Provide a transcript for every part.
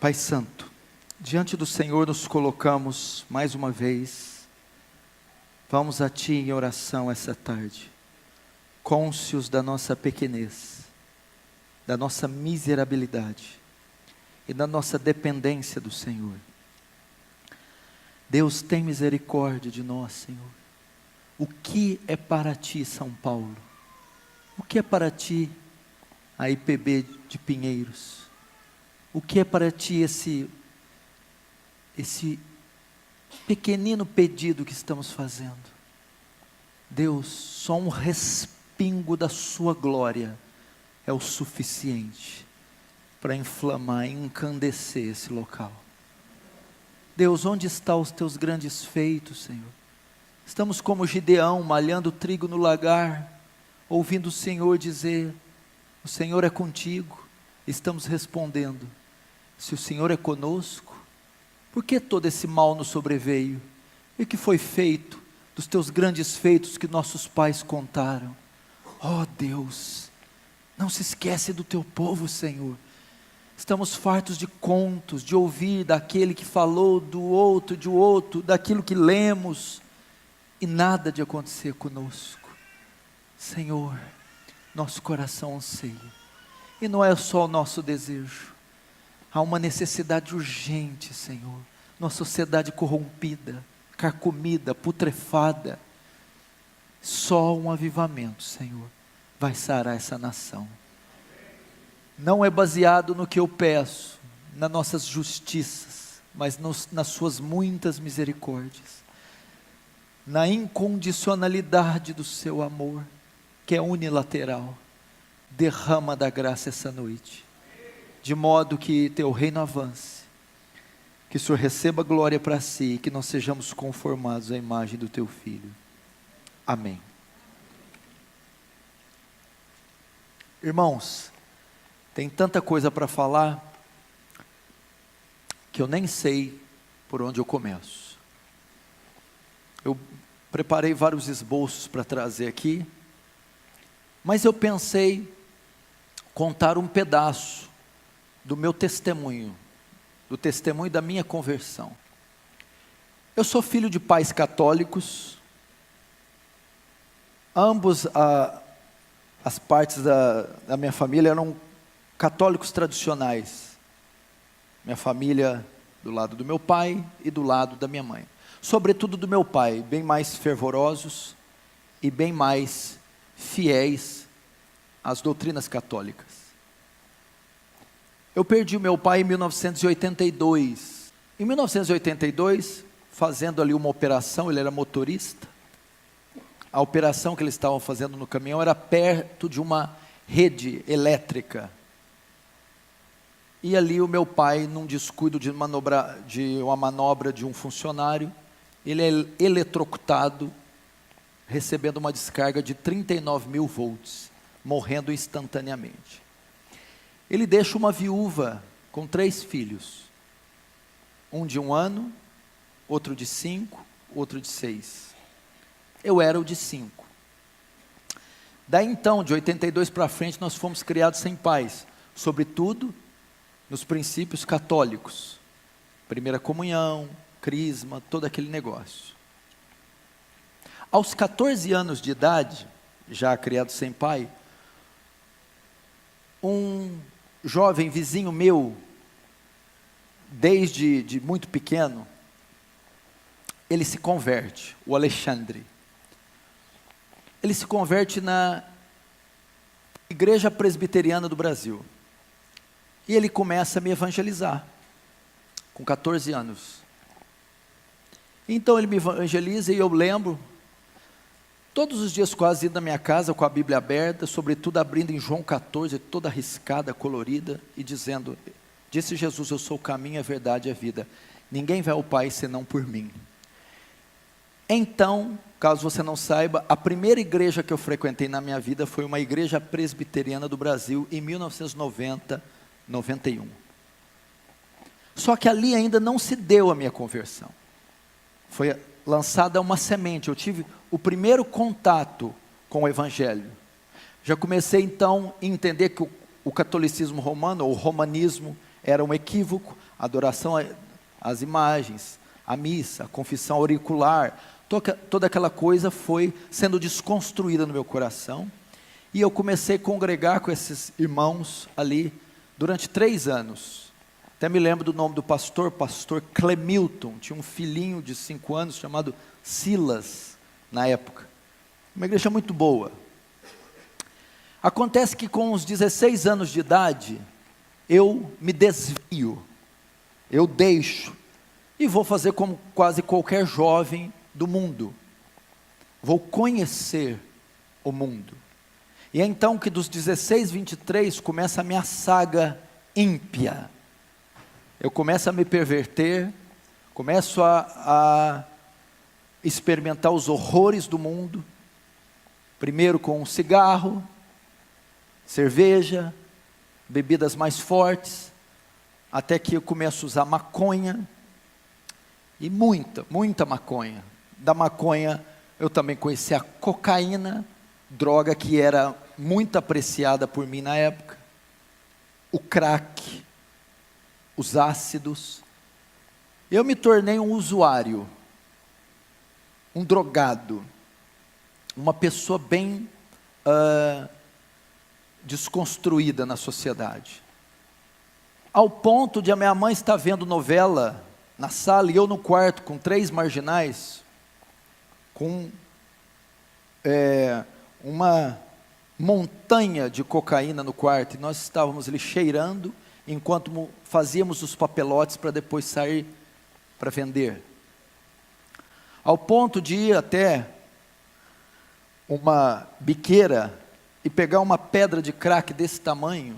Pai Santo, diante do Senhor nos colocamos mais uma vez. Vamos a Ti em oração essa tarde, cônscios da nossa pequenez, da nossa miserabilidade e da nossa dependência do Senhor. Deus, tem misericórdia de nós, Senhor. O que é para Ti, São Paulo? O que é para Ti, a IPB de Pinheiros? O que é para Ti esse pequenino pedido que estamos fazendo? Deus, só um respingo da Sua glória é o suficiente para inflamar e encandecer esse local. Deus, onde estão os Teus grandes feitos, Senhor? Estamos como Gideão, malhando trigo no lagar, ouvindo o Senhor dizer: o Senhor é contigo. Estamos respondendo: se o Senhor é conosco, por que todo esse mal nos sobreveio? E o que foi feito dos Teus grandes feitos que nossos pais contaram? Oh Deus, não se esquece do Teu povo, Senhor. Estamos fartos de contos, de ouvir daquele que falou do outro, daquilo que lemos, e nada de acontecer conosco. Senhor, nosso coração anseia, e não é só o nosso desejo. Há uma necessidade urgente, Senhor, numa sociedade corrompida, carcomida, putrefada. Só um avivamento, Senhor, vai sarar essa nação. Não é baseado no que eu peço, nas nossas justiças, mas nas Suas muitas misericórdias, na incondicionalidade do Seu amor, que é unilateral. Derrama da graça essa noite, de modo que Teu reino avance, que o Senhor receba glória para Si, e que nós sejamos conformados à imagem do Teu Filho. Amém. Irmãos, tem tanta coisa para falar, que eu nem sei por onde eu começo. Eu preparei vários esboços para trazer aqui, mas eu pensei contar um pedaço do meu testemunho, do testemunho da minha conversão. Eu sou filho de pais católicos, ambos as partes da minha família eram católicos tradicionais. Minha família do lado do meu pai e do lado da minha mãe. Sobretudo do meu pai, bem mais fervorosos e bem mais fiéis às doutrinas católicas. Eu perdi o meu pai em 1982. Em 1982, fazendo ali uma operação, ele era motorista. A operação que eles estavam fazendo no caminhão era perto de uma rede elétrica. E ali o meu pai, num descuido de uma manobra de um funcionário, ele é eletrocutado, recebendo uma descarga de 39.000 volts, morrendo instantaneamente. Ele deixa uma viúva com 3 filhos, um de 1 ano, outro de 5, outro de 6. Eu era o de 5. Daí então, de 82 para frente, nós fomos criados sem pais, sobretudo nos princípios católicos, primeira comunhão, crisma, todo aquele negócio. Aos 14 anos de idade, já criado sem pai, um jovem vizinho meu, desde muito pequeno, ele se converte, o Alexandre. Ele se converte na Igreja Presbiteriana do Brasil. E ele começa a me evangelizar, com 14 anos. Então ele me evangeliza e eu lembro, todos os dias quase indo na minha casa com a Bíblia aberta, sobretudo abrindo em João 14, toda riscada, colorida, e dizendo: disse Jesus, eu sou o caminho, a verdade e a vida. Ninguém vai ao Pai senão por mim. Então, caso você não saiba, a primeira igreja que eu frequentei na minha vida foi uma igreja presbiteriana do Brasil, em 1990, 91. Só que ali ainda não se deu a minha conversão. Foi lançada uma semente. Eu tive o primeiro contato com o Evangelho. Já comecei então a entender que o catolicismo romano, ou o romanismo, era um equívoco, a adoração às imagens, a missa, a confissão auricular, toda aquela coisa foi sendo desconstruída no meu coração, e eu comecei a congregar com esses irmãos ali, durante 3 anos, até me lembro do nome do pastor Clemilton, tinha um filhinho de 5 anos, chamado Silas, na época, uma igreja muito boa. Acontece que com os 16 anos de idade, eu me desvio, eu deixo, e vou fazer como quase qualquer jovem do mundo, vou conhecer o mundo, e é então que dos 16, 23, começa a minha saga ímpia, eu começo a me perverter, começo a experimentar os horrores do mundo, primeiro com cigarro, cerveja, bebidas mais fortes, até que eu começo a usar maconha, e muita maconha. Da maconha eu também conheci a cocaína, droga que era muito apreciada por mim na época, o crack, os ácidos. Eu me tornei um usuário, um drogado, uma pessoa bem desconstruída na sociedade, ao ponto de a minha mãe estar vendo novela na sala, e eu no quarto com 3 marginais, com uma montanha de cocaína no quarto, e nós estávamos ali cheirando, enquanto fazíamos os papelotes para depois sair para vender, ao ponto de ir até uma biqueira, e pegar uma pedra de crack desse tamanho,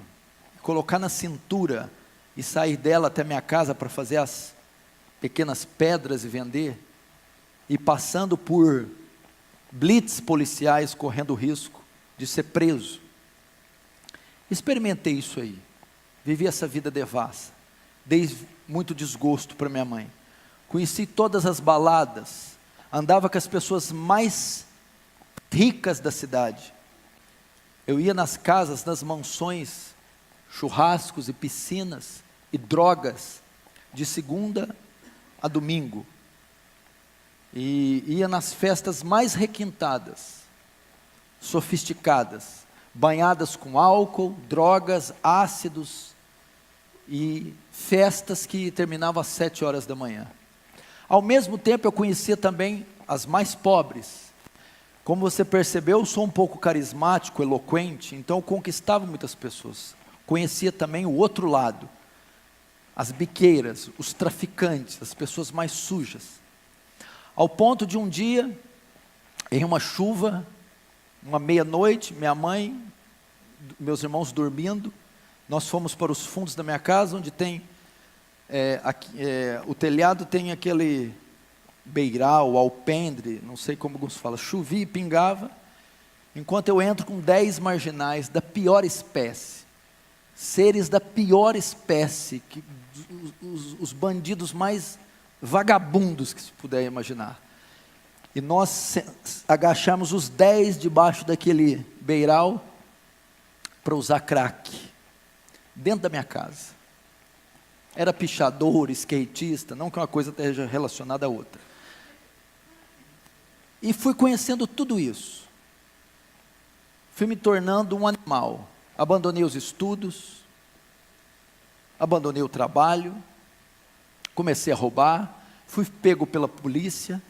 colocar na cintura, e sair dela até minha casa para fazer as pequenas pedras e vender, e passando por blitz policiais, correndo o risco de ser preso. Experimentei isso aí, vivi essa vida devassa, dei muito desgosto para minha mãe, conheci todas as baladas, andava com as pessoas mais ricas da cidade, eu ia nas casas, nas mansões, churrascos e piscinas, e drogas, de segunda a domingo, e ia nas festas mais requintadas, sofisticadas, banhadas com álcool, drogas, ácidos, e festas que terminavam às 7 horas da manhã. Ao mesmo tempo eu conhecia também as mais pobres. Como você percebeu, eu sou um pouco carismático, eloquente, então eu conquistava muitas pessoas. Conhecia também o outro lado, as biqueiras, os traficantes, as pessoas mais sujas. Ao ponto de um dia, em uma chuva, uma meia-noite, minha mãe, meus irmãos dormindo, nós fomos para os fundos da minha casa, onde tem, o telhado tem aquele beiral, alpendre, não sei como se fala, chovia e pingava, enquanto eu entro com 10 marginais da pior espécie, seres da pior espécie, os bandidos mais vagabundos que se puder imaginar, e nós agachamos os 10 debaixo daquele beiral, para usar crack, dentro da minha casa. Era pichador, skatista, não que uma coisa esteja relacionada à outra. E fui conhecendo tudo isso. Fui me tornando um animal. Abandonei os estudos, abandonei o trabalho, comecei a roubar, fui pego pela polícia,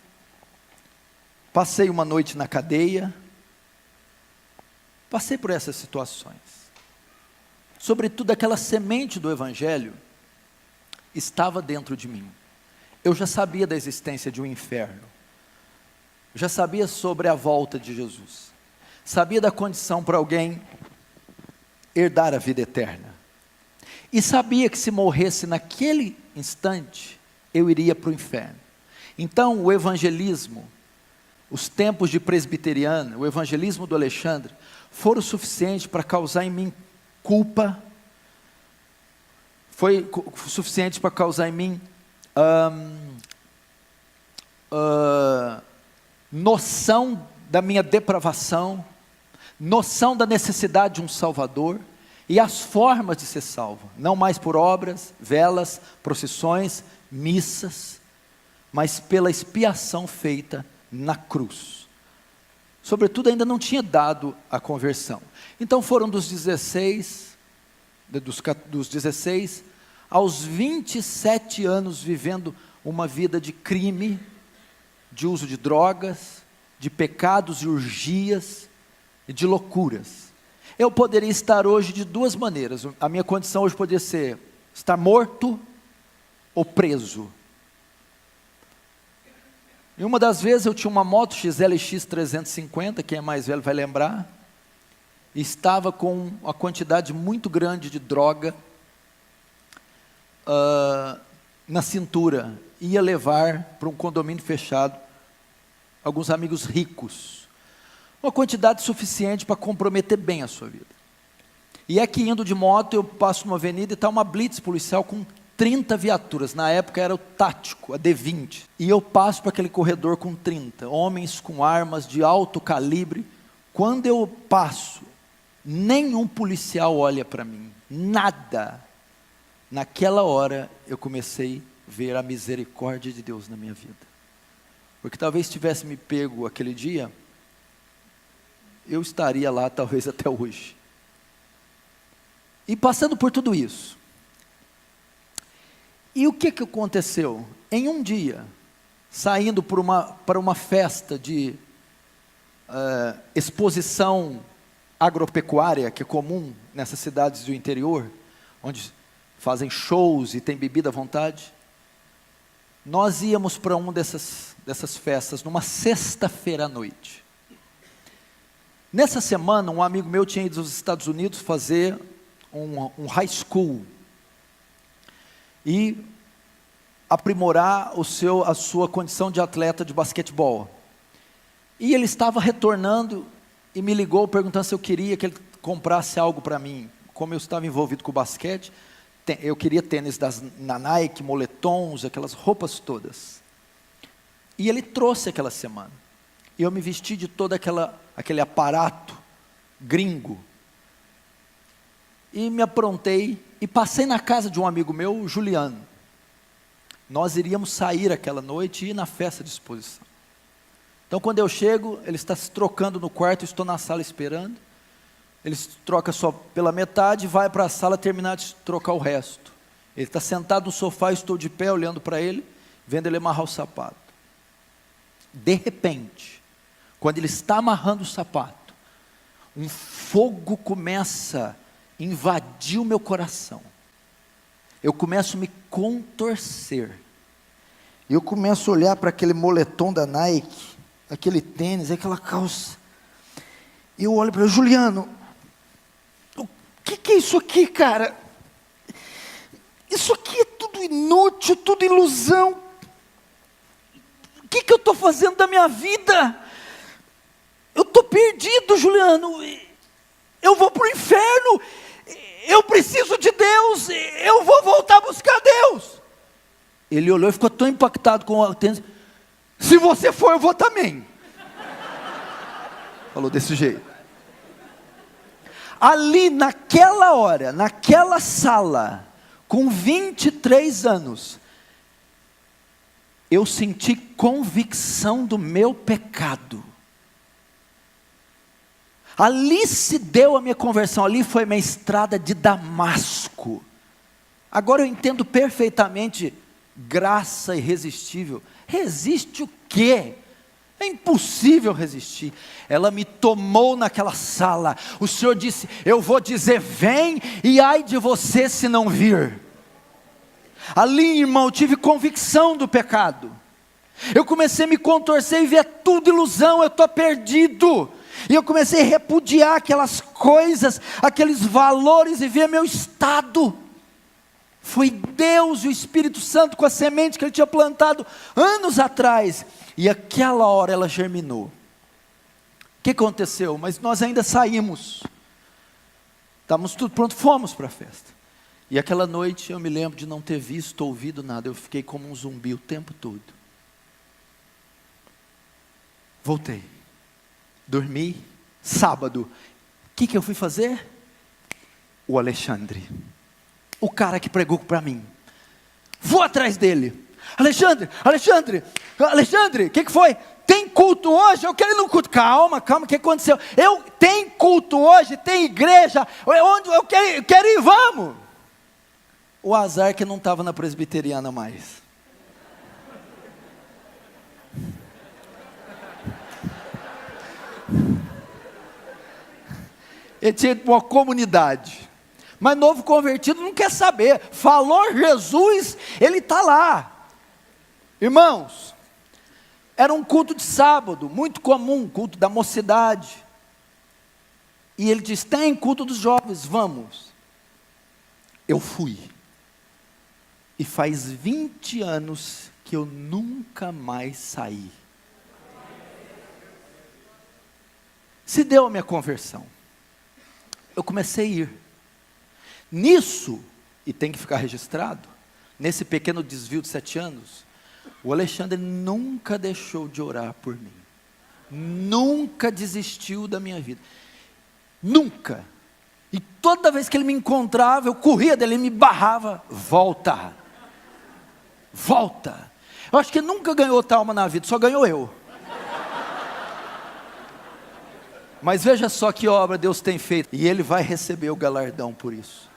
passei uma noite na cadeia, passei por essas situações. Sobretudo aquela semente do Evangelho estava dentro de mim. Eu já sabia da existência de um inferno, já sabia sobre a volta de Jesus, sabia da condição para alguém herdar a vida eterna, e sabia que se morresse naquele instante, eu iria para o inferno. Então o evangelismo, os tempos de presbiteriana, o evangelismo do Alexandre, foram suficientes para causar em mim culpa, foi suficiente para causar em mim noção da minha depravação, noção da necessidade de um Salvador, E as formas de ser salvo, não mais por obras, velas, procissões, missas, mas pela expiação feita na cruz. Sobretudo ainda não tinha dado a conversão. Então foram dos 16 aos 27 anos vivendo uma vida de crime, de uso de drogas, de pecados e urgias e de loucuras. Eu poderia estar hoje de duas maneiras. A minha condição hoje poderia ser estar morto ou preso. E uma das vezes eu tinha uma moto XLX 350, quem é mais velho vai lembrar, e estava com uma quantidade muito grande de droga na cintura. Ia levar para um condomínio fechado alguns amigos ricos. Uma quantidade suficiente para comprometer bem a sua vida. E é que indo de moto, eu passo numa avenida e está uma blitz policial com 30 viaturas. Na época era o tático, a D20. E eu passo para aquele corredor com 30. Homens com armas de alto calibre. Quando eu passo, nenhum policial olha para mim. Nada. Naquela hora, eu comecei a ver a misericórdia de Deus na minha vida. Porque talvez tivesse me pego aquele dia, eu estaria lá talvez até hoje. E passando por tudo isso. E o que aconteceu? Em um dia, saindo para uma festa de exposição agropecuária, que é comum nessas cidades do interior, onde fazem shows e tem bebida à vontade, nós íamos para uma dessas festas, numa sexta-feira à noite. Nessa semana, um amigo meu tinha ido aos Estados Unidos fazer um high school e aprimorar a sua condição de atleta de basquetebol. E ele estava retornando e me ligou perguntando se eu queria que ele comprasse algo para mim. Como eu estava envolvido com o basquete, eu queria tênis na Nike, moletons, aquelas roupas todas. E ele trouxe aquela semana. E eu me vesti de todo aquele aparato gringo. E me aprontei e passei na casa de um amigo meu, o Juliano. Nós iríamos sair aquela noite e ir na festa de exposição. Então quando eu chego, ele está se trocando no quarto, eu estou na sala esperando. Ele se troca só pela metade, vai para a sala terminar de trocar o resto. Ele está sentado no sofá, eu estou de pé olhando para ele, vendo ele amarrar o sapato. De repente, quando ele está amarrando o sapato, um fogo começa a invadir o meu coração. Eu começo a me contorcer. Eu começo a olhar para aquele moletom da Nike, aquele tênis, aquela calça. E eu olho para ele, Juliano, o que é isso aqui, cara? Isso aqui é tudo inútil, tudo ilusão. O que eu estou fazendo da minha vida? Eu estou perdido, Juliano. Eu vou para o inferno. Eu preciso de Deus. Eu vou voltar a buscar Deus. Ele olhou e ficou tão impactado com o tênis. Se você for, eu vou também. Falou desse jeito. Ali naquela hora, naquela sala, com 23 anos, eu senti convicção do meu pecado. Ali se deu a minha conversão, ali foi minha estrada de Damasco. Agora eu entendo perfeitamente graça irresistível. Resiste o quê? É impossível resistir. Ela me tomou naquela sala. O Senhor disse, eu vou dizer vem, e ai de você se não vir. Ali, irmão, eu tive convicção do pecado. Eu comecei a me contorcer e ver tudo ilusão, eu estou perdido. E eu comecei a repudiar aquelas coisas, aqueles valores e ver meu estado. Foi Deus e o Espírito Santo com a semente que Ele tinha plantado anos atrás. E aquela hora ela germinou. O que aconteceu? Mas nós ainda saímos. Estávamos tudo pronto, fomos para a festa. E aquela noite eu me lembro de não ter visto, ouvido nada. Eu fiquei como um zumbi o tempo todo. Voltei. Dormi. Sábado. O que eu fui fazer? o Alexandre, o cara que pregou para mim. Vou atrás dele. Alexandre, o que foi? Tem culto hoje? Eu quero ir no culto. Calma, o que aconteceu? Tem culto hoje, tem igreja, onde eu quero ir, vamos. O azar é que não estava na presbiteriana mais. Ele tinha uma comunidade. Mas novo convertido não quer saber. Falou Jesus, ele está lá. Irmãos, era um culto de sábado, muito comum, culto da mocidade. E ele diz, tem culto dos jovens, vamos. Eu fui. E faz 20 anos que eu nunca mais saí. Se deu a minha conversão. Eu comecei a ir. Nisso, e tem que ficar registrado, nesse pequeno desvio de 7 anos, o Alexandre nunca deixou de orar por mim. Nunca desistiu da minha vida. Nunca. E toda vez que ele me encontrava, eu corria dele, ele me barrava. Volta. Eu acho que ele nunca ganhou outra alma na vida, só ganhou eu. Mas veja só que obra Deus tem feito. E Ele vai receber o galardão por isso.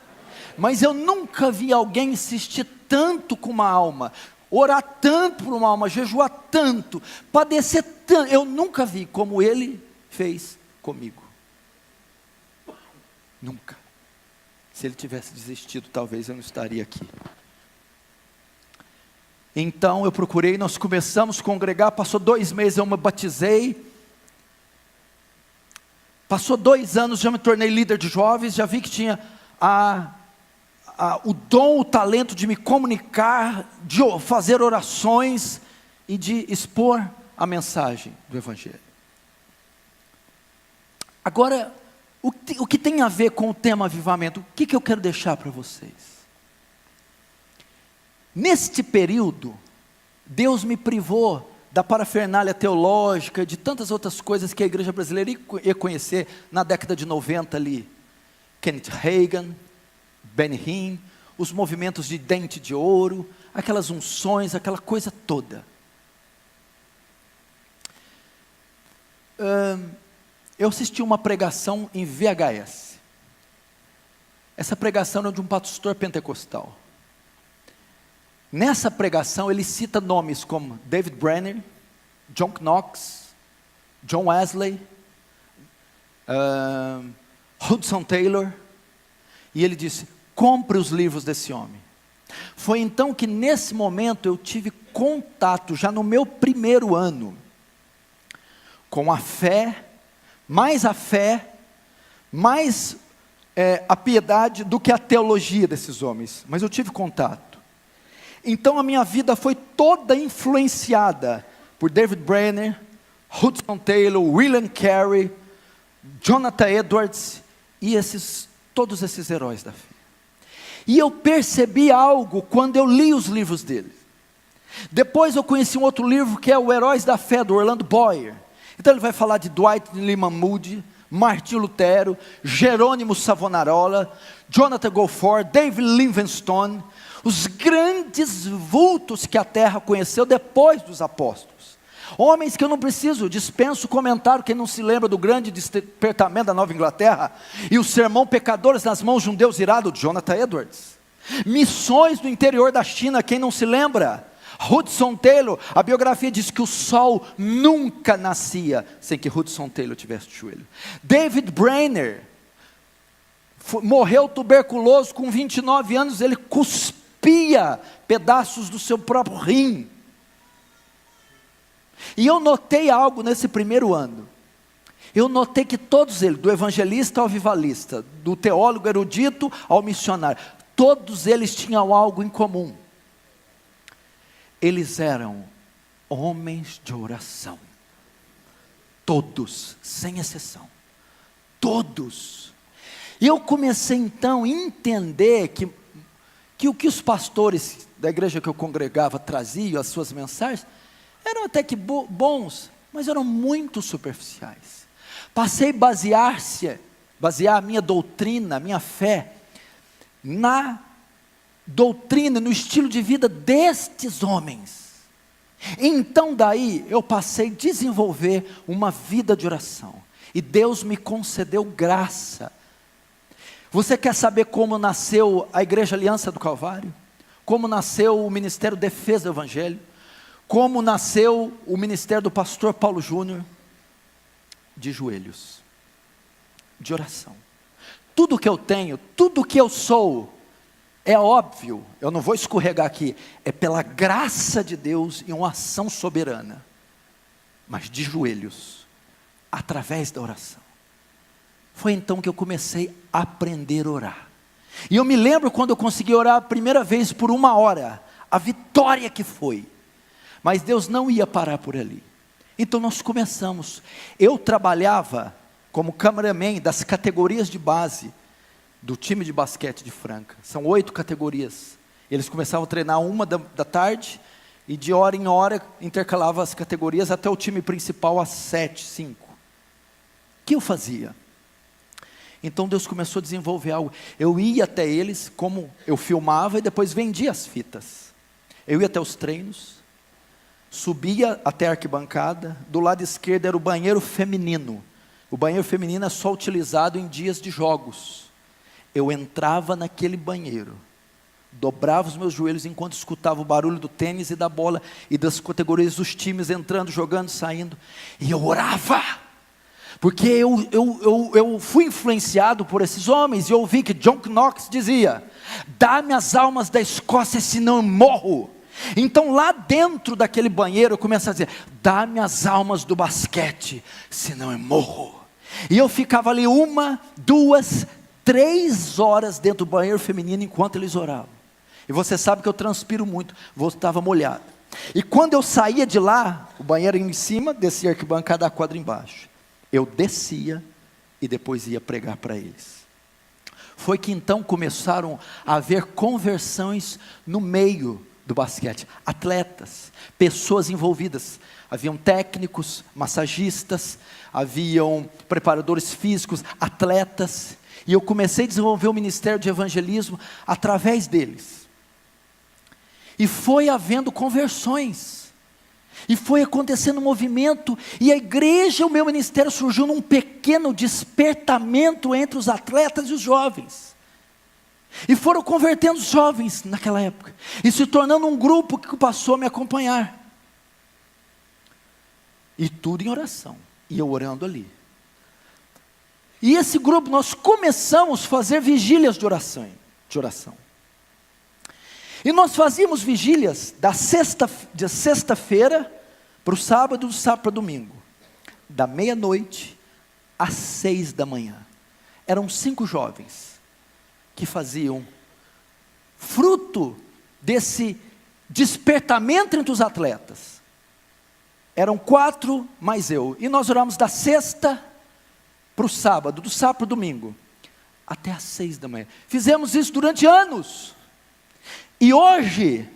Mas eu nunca vi alguém insistir tanto com uma alma, orar tanto por uma alma, jejuar tanto, padecer tanto. Eu nunca vi como Ele fez comigo. Nunca. Se Ele tivesse desistido, talvez eu não estaria aqui. Então eu procurei, nós começamos a congregar, passou 2 meses, eu me batizei. Passou 2 anos, já me tornei líder de jovens, já vi que tinha o dom, o talento de me comunicar, de fazer orações e de expor a mensagem do Evangelho. Agora, o que tem a ver com o tema avivamento? O que eu quero deixar para vocês? Neste período, Deus me privou da parafernália teológica, de tantas outras coisas que a igreja brasileira ia conhecer na década de 90 ali. Kenneth Hagin, Benny Hinn, os movimentos de dente de ouro, aquelas unções, aquela coisa toda. Eu assisti uma pregação em VHS. Essa pregação era de um pastor pentecostal. Nessa pregação ele cita nomes como David Brenner, John Knox, John Wesley, Hudson Taylor, e ele disse, compre os livros desse homem. Foi então que nesse momento eu tive contato, já no meu primeiro ano, com a fé, mais a piedade do que a teologia desses homens, mas eu tive contato. Então a minha vida foi toda influenciada por David Brenner, Hudson Taylor, William Carey, Jonathan Edwards e todos esses heróis da fé. E eu percebi algo quando eu li os livros deles. Depois eu conheci um outro livro que é o Heróis da Fé, do Orlando Boyer. Então ele vai falar de Dwight Lyman Moody, Martinho Lutero, Jerônimo Savonarola, Jonathan Goforth, David Livingstone, os grandes vultos que a terra conheceu depois dos apóstolos. Homens que eu não dispenso comentário, quem não se lembra do grande despertamento da Nova Inglaterra, e o sermão Pecadores nas mãos de um Deus irado, de Jonathan Edwards. Missões no interior da China, quem não se lembra? Hudson Taylor, a biografia diz que o sol nunca nascia sem que Hudson Taylor tivesse de joelho. David Brenner, morreu tuberculoso com 29 anos, ele cuspia pedaços do seu próprio rim. E eu notei algo nesse primeiro ano. Eu notei que todos eles, do evangelista ao avivalista, do teólogo erudito ao missionário, todos eles tinham algo em comum. Eles eram homens de oração. Todos, sem exceção. Todos. E eu comecei então a entender que o que os pastores da igreja que eu congregava traziam, as suas mensagens, eram até que bons, mas eram muito superficiais. Passei a basear a minha doutrina, a minha fé, na doutrina, no estilo de vida destes homens. Então daí eu passei a desenvolver uma vida de oração, e Deus me concedeu graça. Você quer saber como nasceu a Igreja Aliança do Calvário? Como nasceu o Ministério Defesa do Evangelho? Como nasceu o ministério do pastor Paulo Júnior? De joelhos, de oração. Tudo que eu tenho, tudo que eu sou, é óbvio, eu não vou escorregar aqui, é pela graça de Deus e uma ação soberana, mas de joelhos, através da oração. Foi então que eu comecei a aprender a orar. E eu me lembro quando eu consegui orar a primeira vez por 1 hora, a vitória que foi. Mas Deus não ia parar por ali. Então nós começamos. Eu trabalhava como cameraman das categorias de base do time de basquete de Franca. São 8 categorias. Eles começavam a treinar 1 da tarde, e de hora em hora intercalava as categorias até o time principal às 7, 5. O que eu fazia? Então Deus começou a desenvolver algo. Eu ia até eles, como eu filmava e depois vendia as fitas. Eu ia até os treinos, subia até a arquibancada, do lado esquerdo era o banheiro feminino. O banheiro feminino é só utilizado em dias de jogos. Eu entrava naquele banheiro, dobrava os meus joelhos enquanto escutava o barulho do tênis e da bola, e das categorias dos times entrando, jogando, saindo, e eu orava, porque eu fui influenciado por esses homens, e eu ouvi que John Knox dizia: dá-me as almas da Escócia, senão eu morro. Então lá dentro daquele banheiro eu começo a dizer: dá-me as almas do basquete, senão eu morro. E eu ficava ali 1, 2, 3 horas dentro do banheiro feminino enquanto eles oravam. E você sabe que eu transpiro muito, estava molhado. E quando eu saía de lá, o banheiro em cima, descia a arquibancada, a quadra embaixo. Eu descia e depois ia pregar para eles. Foi que então começaram a haver conversões no meio do basquete, atletas, pessoas envolvidas. Haviam técnicos, massagistas, haviam preparadores físicos, atletas, e eu comecei a desenvolver o ministério de evangelismo através deles. E foi havendo conversões, e foi acontecendo um movimento, e a igreja, o meu ministério surgiu num pequeno despertamento entre os atletas e os jovens. E foram convertendo os jovens naquela época, e se tornando um grupo que passou a me acompanhar. E tudo em oração, e eu orando ali. E esse grupo, nós começamos a fazer vigílias de oração. E nós fazíamos vigílias de sexta-feira para o sábado, do sábado para o domingo, da meia-noite às 6 da manhã. Eram 5 jovens que faziam, fruto desse despertamento entre os atletas. Eram 4 mais eu, e nós oramos da sexta para o sábado, do sábado para o domingo, até às 6 da manhã. Fizemos isso durante anos, e hoje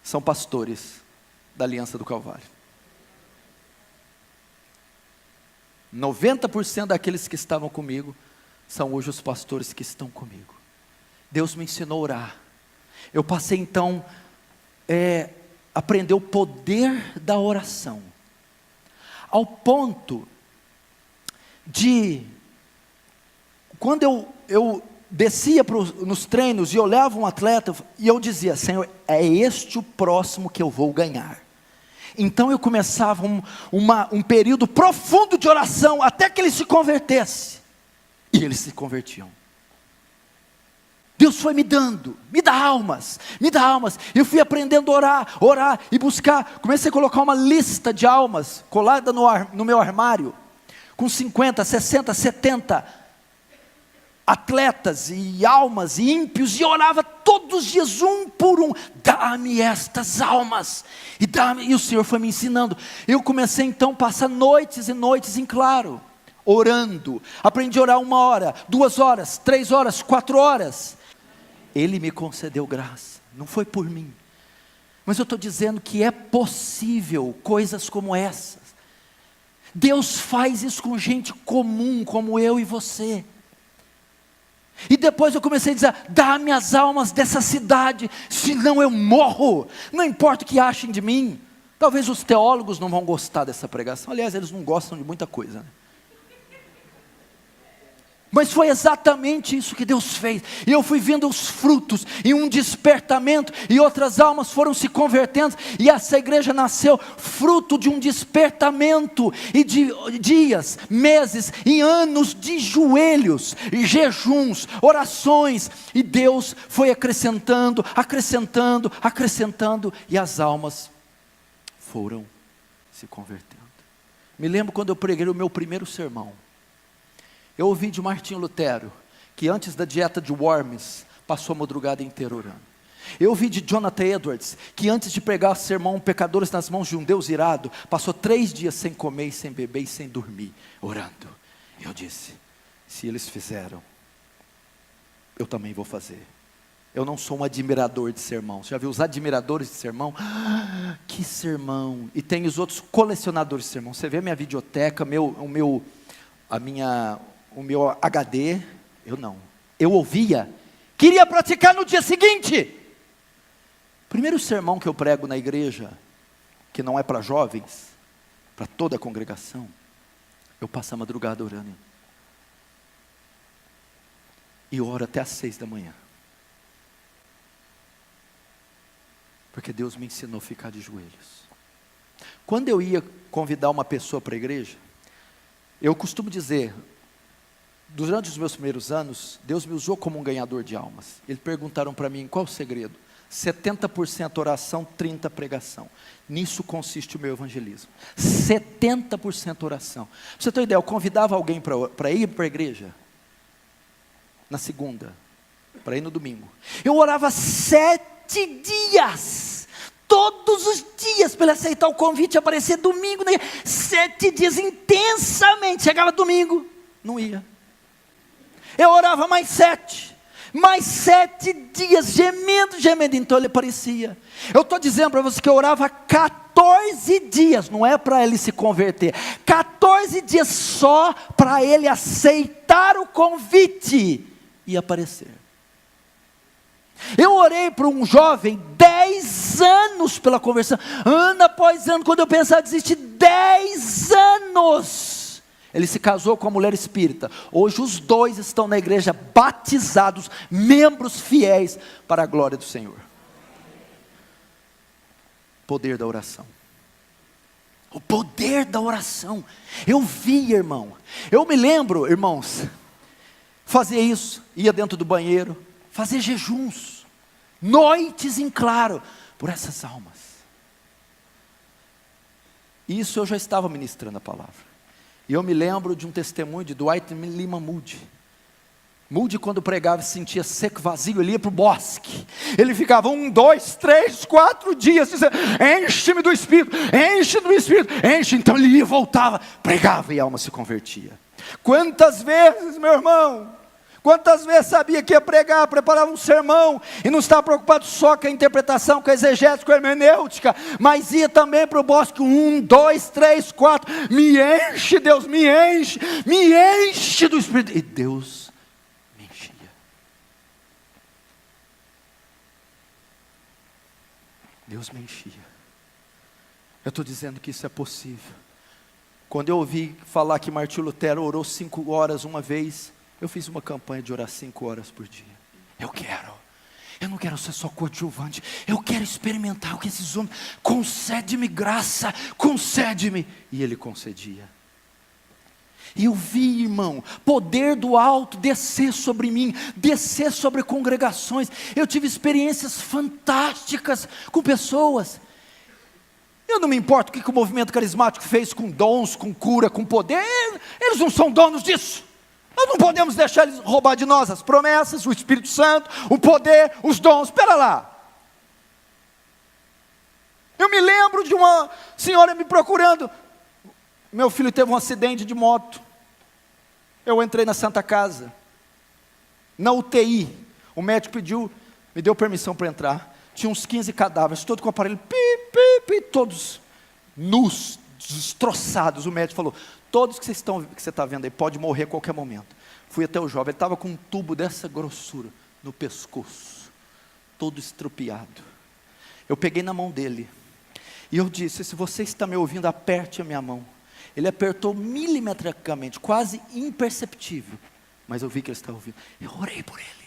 são pastores da Aliança do Calvário. 90% daqueles que estavam comigo são hoje os pastores que estão comigo. Deus me ensinou a orar. Eu passei então a aprender o poder da oração, ao ponto de, quando eu descia nos treinos e olhava um atleta, e eu dizia: Senhor, é este o próximo que eu vou ganhar. Então eu começava um período profundo de oração, até que ele se convertesse, e eles se convertiam. Deus foi me dá almas, eu fui aprendendo a orar e buscar. Comecei a colocar uma lista de almas, colada no meu armário, com 50, 60, 70 atletas e almas e ímpios, e orava todos os dias, um por um: dá-me estas almas, e o Senhor foi me ensinando. Eu comecei então a passar noites e noites em claro, orando. Aprendi a orar 1 hora, 2 horas, 3 horas, 4 horas. Ele me concedeu graça, não foi por mim, mas eu estou dizendo que é possível coisas como essas. Deus faz isso com gente comum como eu e você. E depois eu comecei a dizer: dá-me as almas dessa cidade, senão eu morro. Não importa o que achem de mim. Talvez os teólogos não vão gostar dessa pregação. Aliás, eles não gostam de muita coisa, né? Mas foi exatamente isso que Deus fez. E eu fui vendo os frutos, e um despertamento, e outras almas foram se convertendo, e essa igreja nasceu fruto de um despertamento, e de dias, meses e anos de joelhos, e jejuns, orações, e Deus foi acrescentando, acrescentando, acrescentando, e as almas foram se convertendo. Me lembro quando eu preguei o meu primeiro sermão. Eu ouvi de Martinho Lutero, que antes da dieta de Worms, passou a madrugada inteira orando. Eu ouvi de Jonathan Edwards, que antes de pregar o sermão Pecadores nas mãos de um Deus irado, passou 3 dias sem comer, sem beber e sem dormir, orando. Eu disse: se eles fizeram, eu também vou fazer. Eu não sou um admirador de sermão. Você já viu os admiradores de sermão? Que sermão! E tem os outros colecionadores de sermão. Você vê a minha videoteca, o meu HD, eu não. Eu ouvia, queria praticar no dia seguinte. Primeiro sermão que eu prego na igreja, que não é para jovens, para toda a congregação, eu passo a madrugada orando. E oro até às 6 da manhã. Porque Deus me ensinou a ficar de joelhos. Quando eu ia convidar uma pessoa para a igreja, eu costumo dizer, durante os meus primeiros anos, Deus me usou como um ganhador de almas. Eles perguntaram para mim: qual o segredo? 70% oração, 30% pregação. Nisso consiste o meu evangelismo. 70% oração. Pra você ter uma ideia, eu convidava alguém para ir para a igreja, na segunda, para ir no domingo. Eu orava 7 dias, todos os dias, para ele aceitar o convite e aparecer domingo, né? 7 dias intensamente. Chegava domingo, não ia. Eu orava mais 7 dias, gemendo, então ele aparecia. Eu estou dizendo para você que eu orava 14 dias, não é para ele se converter, 14 dias só para ele aceitar o convite e aparecer. Eu orei para um jovem 10 anos pela conversão, ano após ano. Quando eu pensava em desistir, 10 anos. Ele se casou com uma mulher espírita. Hoje os dois estão na igreja batizados, membros fiéis para a glória do Senhor. Poder da oração. O poder da oração. Eu vi, irmão. Eu me lembro, irmãos, fazia isso, ia dentro do banheiro, fazer jejuns, noites em claro, por essas almas. Isso eu já estava ministrando a palavra. E eu me lembro de um testemunho de Dwight Lima Moody. Moody, quando pregava, se sentia seco, vazio, ele ia para o bosque. Ele ficava 1, 2, 3, 4 dias dizendo: enche-me do Espírito, enche do Espírito, enche. Então ele ia e voltava, pregava e a alma se convertia. Quantas vezes, meu irmão, quantas vezes sabia que ia pregar, preparava um sermão, e não estava preocupado só com a interpretação, com a exegese, com a hermenêutica, mas ia também para o bosque, 1, 2, 3, 4, me enche Deus, me enche do Espírito, e Deus me enchia. Deus me enchia. Eu estou dizendo que isso é possível. Quando eu ouvi falar que Martinho Lutero orou 5 horas uma vez, eu fiz uma campanha de orar 5 horas por dia. Eu não quero ser só coadjuvante, eu quero experimentar o que esses homens, concede-me graça, concede-me, e ele concedia. E eu vi, irmão, poder do alto descer sobre mim, descer sobre congregações. Eu tive experiências fantásticas com pessoas. Eu não me importo o que o movimento carismático fez com dons, com cura, com poder. Eles não são donos disso. Nós não podemos deixar eles roubar de nós as promessas, o Espírito Santo, o poder, os dons. Espera lá. Eu me lembro de uma senhora me procurando. Meu filho teve um acidente de moto. Eu entrei na Santa Casa. Na UTI. O médico me deu permissão para entrar. Tinha uns 15 cadáveres, todos com o aparelho, todos nus, destroçados. O médico falou: todos que você está vendo aí, pode morrer a qualquer momento. Fui até o jovem, ele estava com um tubo dessa grossura no pescoço, todo estrupiado. Eu peguei na mão dele, e eu disse: se você está me ouvindo, aperte a minha mão. Ele apertou milimetricamente, quase imperceptível, mas eu vi que ele estava ouvindo. Eu orei por ele.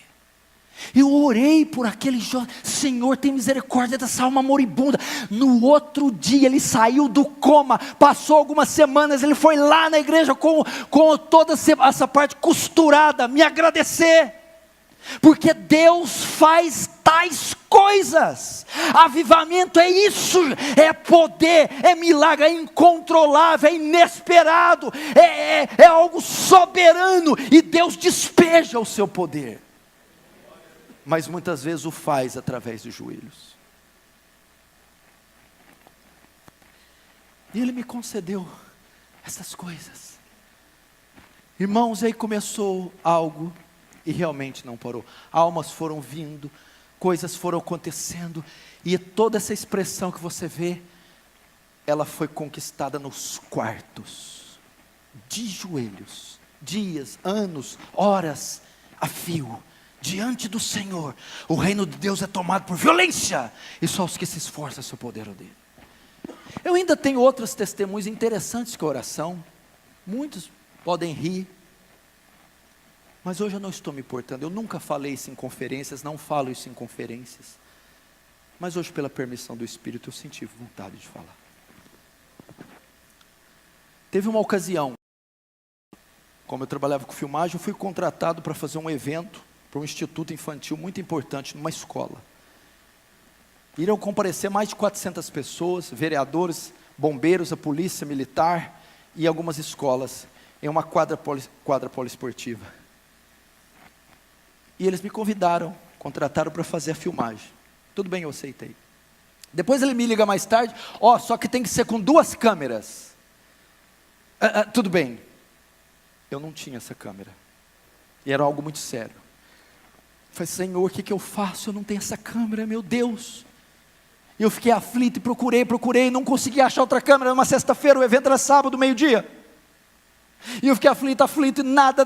Eu orei por aquele jovem. Senhor, tem misericórdia dessa alma moribunda. No outro dia ele saiu do coma. Passou algumas semanas, ele foi lá na igreja com toda essa parte costurada, me agradecer. Porque Deus faz tais coisas. Avivamento é isso, é poder, é milagre, é incontrolável, é inesperado, é algo soberano, e Deus despeja o seu poder, mas muitas vezes o faz através dos joelhos. E Ele me concedeu essas coisas, irmãos. Aí começou algo, e realmente não parou. Almas foram vindo, coisas foram acontecendo, e toda essa expressão que você vê, ela foi conquistada nos quartos, de joelhos, dias, anos, horas, a fio, diante do Senhor. O reino de Deus é tomado por violência, e só os que se esforçam se apoderam dele. Eu ainda tenho outros testemunhos interessantes com a oração. Muitos podem rir, mas hoje eu não estou me importando. Eu nunca falei isso em conferências, não falo isso em conferências, mas hoje, pela permissão do Espírito, eu senti vontade de falar. Teve uma ocasião, como eu trabalhava com filmagem, eu fui contratado para fazer um evento para um instituto infantil muito importante, numa escola. Iriam comparecer mais de 400 pessoas, vereadores, bombeiros, a polícia militar e algumas escolas, em uma quadra poliesportiva. E eles me convidaram, contrataram para fazer a filmagem. Tudo bem, eu aceitei. Depois ele me liga mais tarde: só que tem que ser com 2 câmeras. Tudo bem. Eu não tinha essa câmera, e era algo muito sério. Eu falei: Senhor, o que eu faço? Eu não tenho essa câmera, meu Deus. E eu fiquei aflito, e procurei, não consegui achar outra câmera. Era uma sexta-feira, o evento era sábado, meio-dia. E eu fiquei aflito, e nada.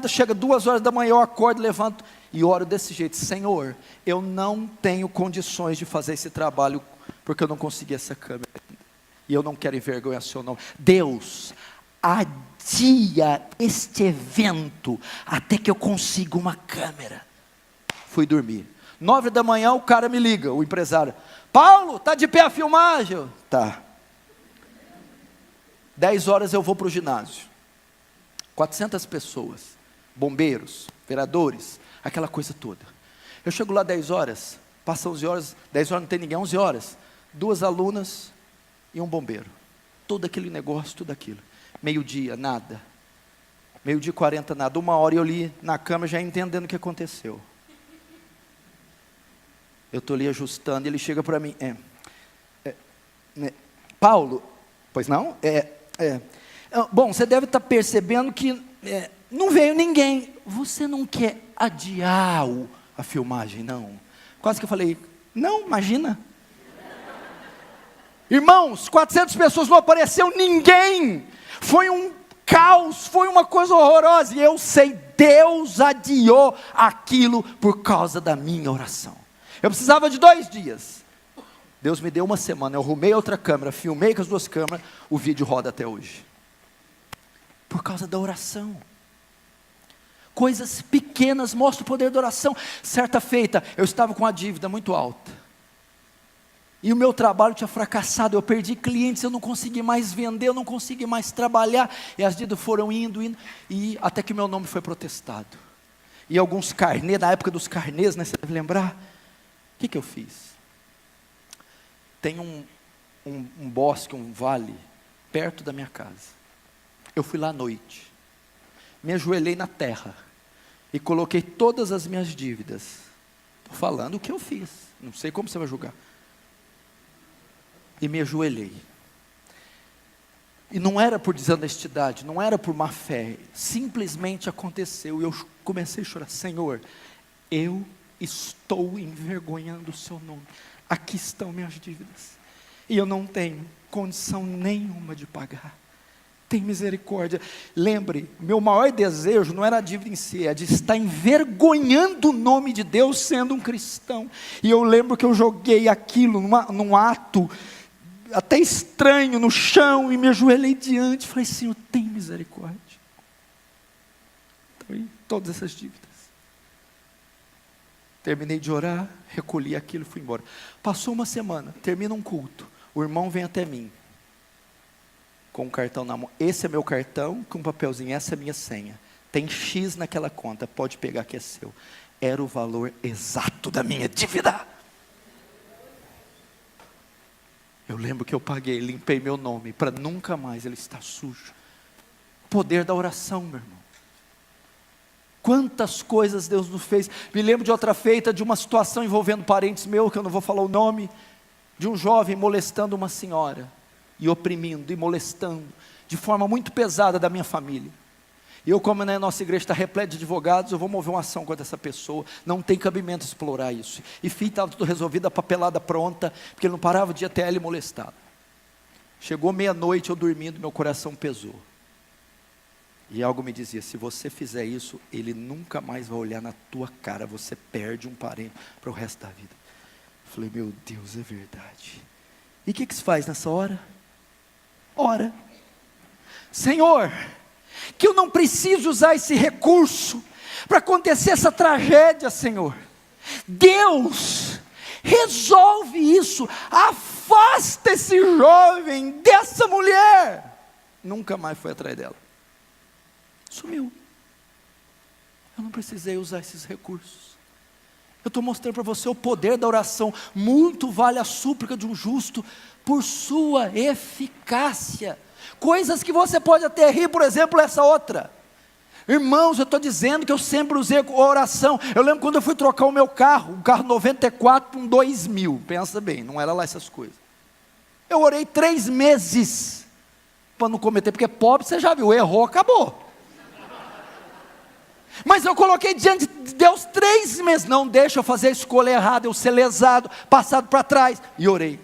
Chega 2 horas da manhã, eu acordo, levanto e oro desse jeito: Senhor, eu não tenho condições de fazer esse trabalho, porque eu não consegui essa câmera ainda, e eu não quero envergonhar seu nome. Deus, adia este evento até que eu consiga uma câmera. Fui dormir. 9 da manhã o cara me liga, o empresário: Paulo, está de pé a filmagem? Tá. 10 horas eu vou para o ginásio. 400 pessoas, bombeiros, vereadores, aquela coisa toda. Eu chego lá 10 horas, passa 11 horas, 10 horas não tem ninguém, 11 horas, 2 alunas e um bombeiro. Todo aquele negócio, tudo aquilo. Meio-dia, nada. 12h40, nada. 1h, e eu li na câmera, já entendendo o que aconteceu. Eu estou ali ajustando, e ele chega para mim: Paulo, pois não? Bom, você deve estar percebendo que não veio ninguém. Você não quer adiar a filmagem, não? Quase que eu falei: não, imagina. Irmãos, 400 pessoas, não apareceu ninguém. Foi um caos, foi uma coisa horrorosa. E eu sei, Deus adiou aquilo por causa da minha oração. Eu precisava de 2 dias. Deus me deu 1 semana. Eu arrumei outra câmera, filmei com as 2 câmeras. O vídeo roda até hoje, por causa da oração. Coisas pequenas mostram o poder da oração. Certa feita, eu estava com uma dívida muito alta, e o meu trabalho tinha fracassado. Eu perdi clientes, eu não consegui mais vender, eu não consegui mais trabalhar, e as dívidas foram indo, e até que meu nome foi protestado. E alguns carnês, na época dos carnês, né, você deve lembrar. O que eu fiz? Tem um bosque, um vale, perto da minha casa. Eu fui lá à noite, me ajoelhei na terra, e coloquei todas as minhas dívidas. Estou falando o que eu fiz, não sei como você vai julgar. E me ajoelhei. E não era por desonestidade, não era por má fé, simplesmente aconteceu, e eu comecei a chorar: Senhor, eu estou envergonhando o seu nome, aqui estão minhas dívidas, e eu não tenho condição nenhuma de pagar. tem misericórdia. Lembre, meu maior desejo não era a dívida em si, é de estar envergonhando o nome de Deus sendo um cristão. E eu lembro que eu joguei aquilo num ato até estranho no chão, e me ajoelhei diante, falei: Senhor, tem misericórdia. Então, todas essas dívidas. Terminei de orar, recolhi aquilo e fui embora. Passou uma semana, termina um culto, o irmão vem até mim, com um cartão na mão. Esse é meu cartão, com um papelzinho, essa é a minha senha. Tem X naquela conta, pode pegar que é seu. Era o valor exato da minha dívida. Eu lembro que eu paguei, limpei meu nome, para nunca mais ele estar sujo. O poder da oração, meu irmão. Quantas coisas Deus nos fez. Me lembro de outra feita, de uma situação envolvendo parentes meus, que eu não vou falar o nome, de um jovem molestando uma senhora, e oprimindo, e molestando, de forma muito pesada da minha família. E eu, como na nossa igreja está repleta de advogados, eu vou mover uma ação contra essa pessoa, não tem cabimento explorar isso. E filho, estava tudo resolvido, a papelada pronta, porque ele não parava de ir até ele molestado. Chegou meia-noite, eu dormindo, meu coração pesou. E algo me dizia: se você fizer isso, ele nunca mais vai olhar na tua cara, você perde um parente para o resto da vida. Eu falei: meu Deus, é verdade. E o que se faz nessa hora? Ora. Senhor, que eu não preciso usar esse recurso para acontecer essa tragédia, Senhor. Deus, resolve isso, afasta esse jovem dessa mulher. Nunca mais foi atrás dela. Sumiu. Eu não precisei usar esses recursos. Eu estou mostrando para você o poder da oração. Muito vale a súplica de um justo por sua eficácia. Coisas que você pode até rir, por exemplo, essa outra. Irmãos, eu estou dizendo que eu sempre usei a oração. Eu lembro quando eu fui trocar o meu carro, um carro 94 para um 2000. Pensa bem, não era lá essas coisas. Eu orei 3 meses para não cometer, porque pobre, você já viu, errou, acabou. Mas eu coloquei diante de Deus 3 meses, não deixa eu fazer a escolha errada, eu ser lesado, passado para trás, e orei.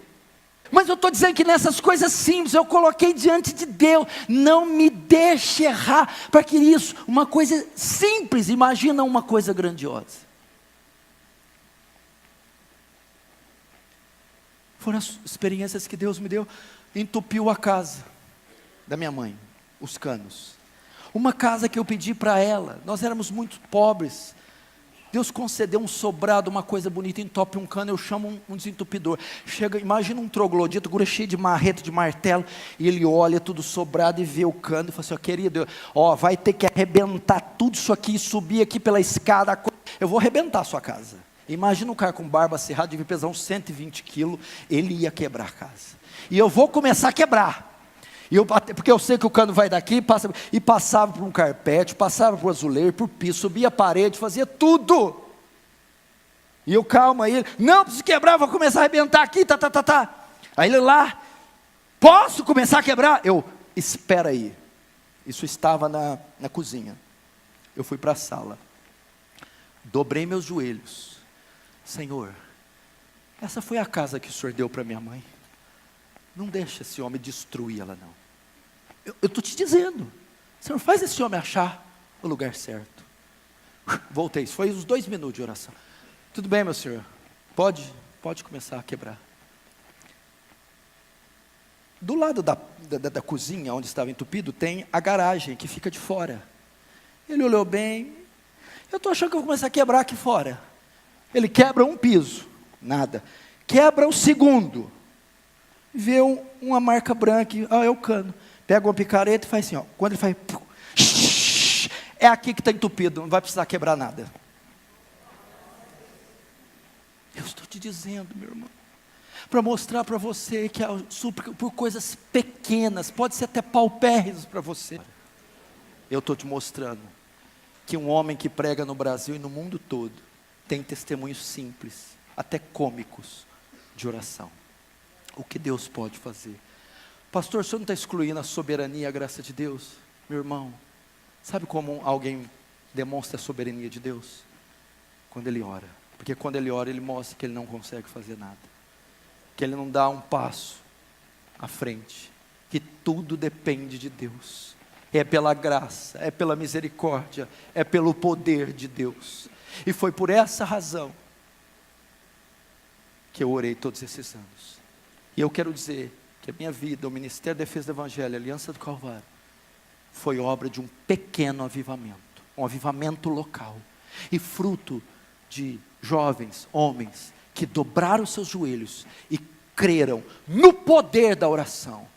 Mas eu estou dizendo que nessas coisas simples, eu coloquei diante de Deus, não me deixe errar, para que isso, uma coisa simples, imagina uma coisa grandiosa. Foram as experiências que Deus me deu. Entupiu a casa da minha mãe, os canos. Uma casa que eu pedi para ela, nós éramos muito pobres. Deus concedeu um sobrado, uma coisa bonita, entope um cano, eu chamo um desentupidor. Chega, imagina um troglodita, gura cheio de marreta, de martelo, e ele olha tudo sobrado e vê o cano, e fala assim: ó, querido, ó, vai ter que arrebentar tudo isso aqui, subir aqui pela escada, eu vou arrebentar a sua casa. Imagina um cara com barba cerrada, devia pesar uns 120 quilos, ele ia quebrar a casa. E eu vou começar a quebrar. Porque eu sei que o cano vai daqui, e passava por um carpete, passava por azulejo, por piso, subia a parede, fazia tudo. E eu, calma, aí ele: não, preciso quebrar, vou começar a arrebentar aqui, tá. Aí ele lá: posso começar a quebrar? Eu: espera aí. Isso estava na cozinha. Eu fui para a sala, dobrei meus joelhos. Senhor, essa foi a casa que o Senhor deu para minha mãe. Não deixa esse homem destruir ela, não. Eu estou te dizendo, Senhor, faz esse homem achar o lugar certo. Voltei, isso foi uns 2 minutos de oração. Tudo bem, meu senhor, pode começar a quebrar. Do lado da cozinha, onde estava entupido, tem a garagem que fica de fora. Ele olhou bem: eu estou achando que eu vou começar a quebrar aqui fora. Ele quebra um piso, nada. Quebra o segundo, vê uma marca branca, é o cano. Pega uma picareta e faz assim, ó. Quando ele faz, é aqui que está entupido, não vai precisar quebrar nada. Eu estou te dizendo, meu irmão, para mostrar para você que a súplica por coisas pequenas, pode ser até paupérrimas para você. Eu estou te mostrando que um homem que prega no Brasil e no mundo todo tem testemunhos simples, até cômicos, de oração. O que Deus pode fazer. Pastor, o senhor não está excluindo a soberania e a graça de Deus? Meu irmão, sabe como alguém demonstra a soberania de Deus? Quando ele ora. Porque quando ele ora, ele mostra que ele não consegue fazer nada. Que ele não dá um passo à frente. que tudo depende de Deus. É pela graça, é pela misericórdia, é pelo poder de Deus. E foi por essa razão que eu orei todos esses anos. E eu quero dizer que a minha vida, o Ministério da Defesa do Evangelho, a Aliança do Calvário, foi obra de um pequeno avivamento, um avivamento local, e fruto de jovens, homens, que dobraram seus joelhos e creram no poder da oração,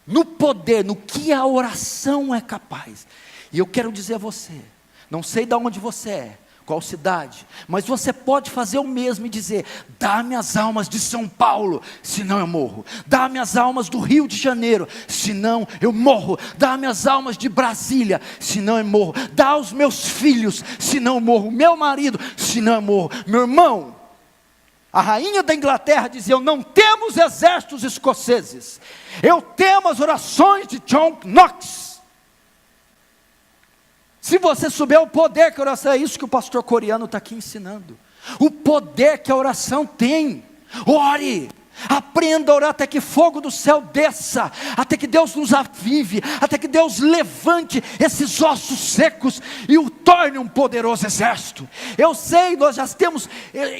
no poder, no que a oração é capaz. E eu quero dizer a você, não sei de onde você é, qual cidade, mas você pode fazer o mesmo e dizer: dá-me as almas de São Paulo, senão eu morro. Dá-me as almas do Rio de Janeiro, senão eu morro. Dá-me as almas de Brasília, senão eu morro. Dá os meus filhos, senão eu morro. Meu marido, senão eu morro. Meu irmão, a rainha da Inglaterra dizia: eu não temo os exércitos escoceses, eu temo as orações de John Knox. Se você souber o poder que a oração, é isso que o pastor coreano está aqui ensinando. O poder que a oração tem. Ore, aprenda a orar até que fogo do céu desça, até que Deus nos avive, até que Deus levante esses ossos secos e o torne um poderoso exército. Eu sei, nós já temos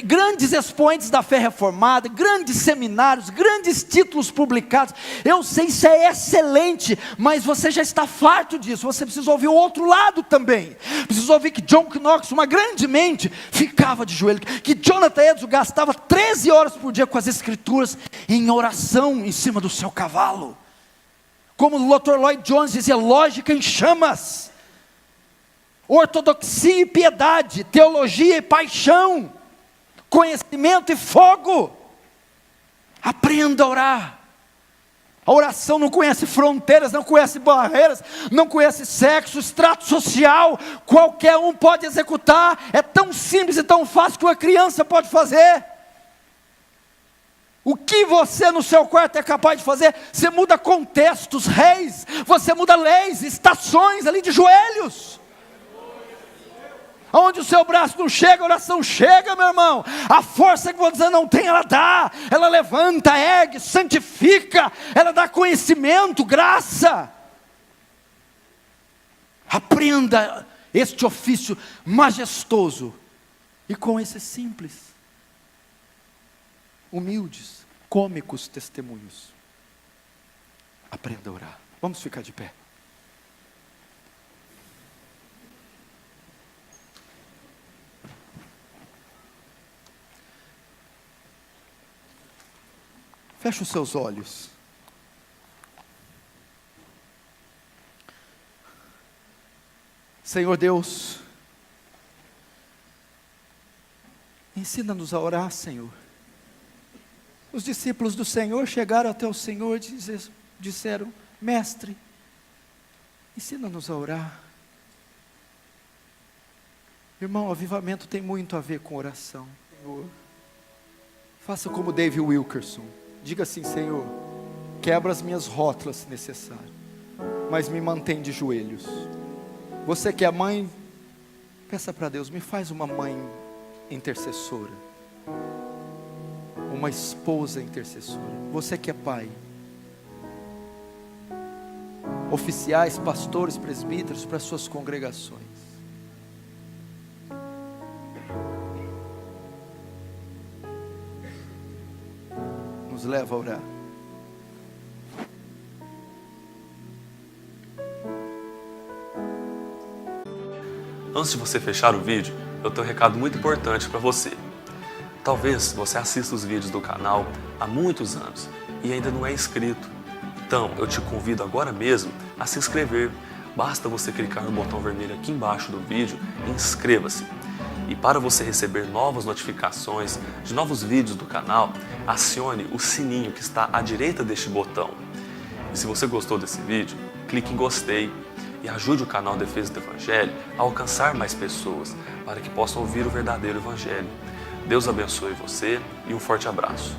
grandes expoentes da fé reformada, grandes seminários, grandes títulos publicados. Eu sei, isso é excelente, mas você já está farto disso. Você precisa ouvir o outro lado também. Precisa ouvir que John Knox, uma grande mente, ficava de joelho, que Jonathan Edwards gastava 13 horas por dia com as escrituras, em oração em cima do seu cavalo. Como o Dr. Lloyd Jones dizia: lógica em chamas, ortodoxia e piedade, teologia e paixão, conhecimento e fogo. Aprenda a orar. A oração não conhece fronteiras, não conhece barreiras, não conhece sexo, extrato social. Qualquer um pode executar. É tão simples e tão fácil que uma criança pode fazer. O que você no seu quarto é capaz de fazer? Você muda contextos, reis, você muda leis, estações ali de joelhos. Onde o seu braço não chega, a oração chega, meu irmão. A força que você não tem, ela dá. Ela levanta, ergue, santifica. Ela dá conhecimento, graça. Aprenda este ofício majestoso. E com esse simples, humildes, cômicos testemunhos, aprenda a orar. Vamos ficar de pé. Feche os seus olhos. Senhor Deus, ensina-nos a orar, Senhor. Os discípulos do Senhor chegaram até o Senhor e disseram: Mestre, ensina-nos a orar. Irmão, avivamento tem muito a ver com oração. Senhor, faça como David Wilkerson. Diga assim: Senhor, quebra as minhas rótulas se necessário, mas me mantém de joelhos. Você que é mãe, peça para Deus: me faz uma mãe intercessora, uma esposa intercessora. Você que é pai, oficiais, pastores, presbíteros, para suas congregações, nos leva a orar. Antes de você fechar o vídeo, eu tenho um recado muito importante para você. Talvez você assista os vídeos do canal há muitos anos e ainda não é inscrito. Então, eu te convido agora mesmo a se inscrever. Basta você clicar no botão vermelho aqui embaixo do vídeo e inscreva-se. E para você receber novas notificações de novos vídeos do canal, acione o sininho que está à direita deste botão. E se você gostou desse vídeo, clique em gostei e ajude o canal Defesa do Evangelho a alcançar mais pessoas para que possam ouvir o verdadeiro Evangelho. Deus abençoe você e um forte abraço.